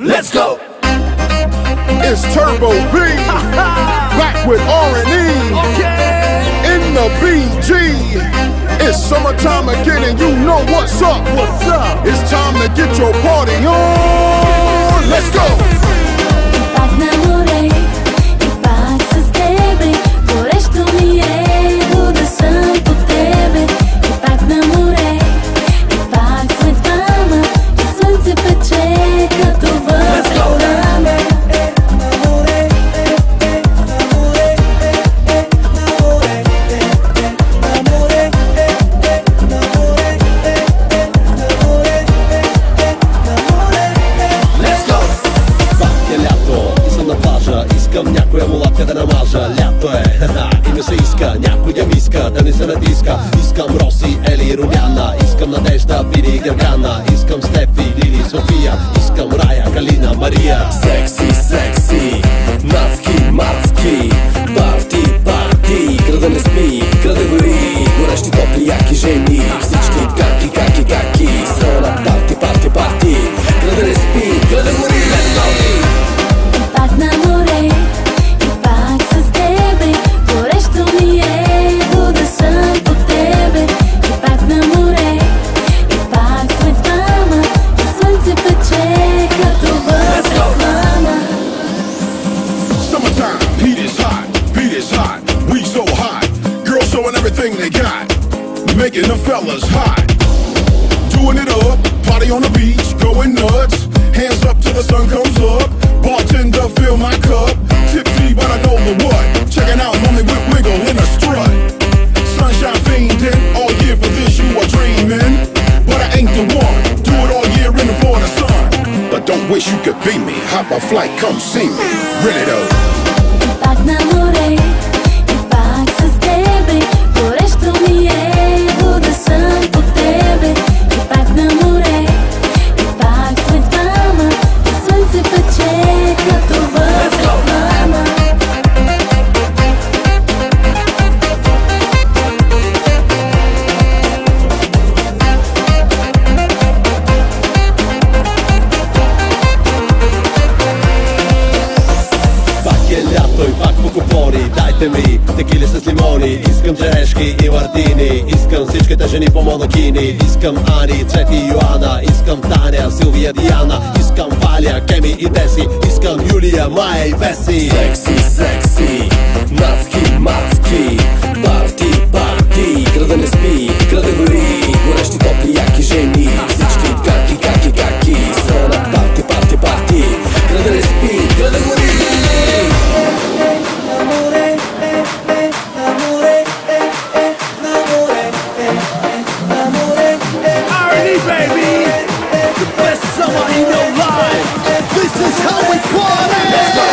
Let's go! It's Turbo B, back with R&E, in the BG. It's summertime again and you know what's up. What's up? It's time to get your party on. Let's go! Искам някоя мулатка да намажа. Лято е, и ми се иска някоя миска да не се натиска. Искам Роси, Ели, Румяна. Искам Надежда, Вили, Гергана. Искам Стефи, Лили, София. Искам Рая, Калина, Мария. Секси, секси, мацки, мацки. Парти, парти, града не спи, града гори. Горещи, топли, яки жени. Всички каки, каки, каки са на парти, парти, парти. Града не спи, града гори. Let's go! Everything they got, making the fellas hot. Doing it up, party on the beach, going nuts. Hands up till the sun comes up. Bartender, fill my cup. Tipsy, but I know the what. Checking out mommy with wiggle in a strut. Sunshine fiending, all year for this you are dreaming. But I ain't the one, do it all year in the Florida sun. But don't wish you could be me, hop a flight, come see me. Ready though. Дайте ми текили с лимони. Искам черешки и мартини. Искам всичките жени по монокини. Искам Ани, Цвети и Йоана. Искам Таня, Силвия, Диана. Искам Валя, Кеми и Деси. Искам Юлия, Майя и Веси. Секси, секси, мацки, мацки. Парти, парти, града не спи, града гори. Горещи, топли, яки жени. Всички каки, каки, каки са на парти, парти, парти. Града не спи, града гори. Baby, the best summer in your life. This is how we party. Let's go.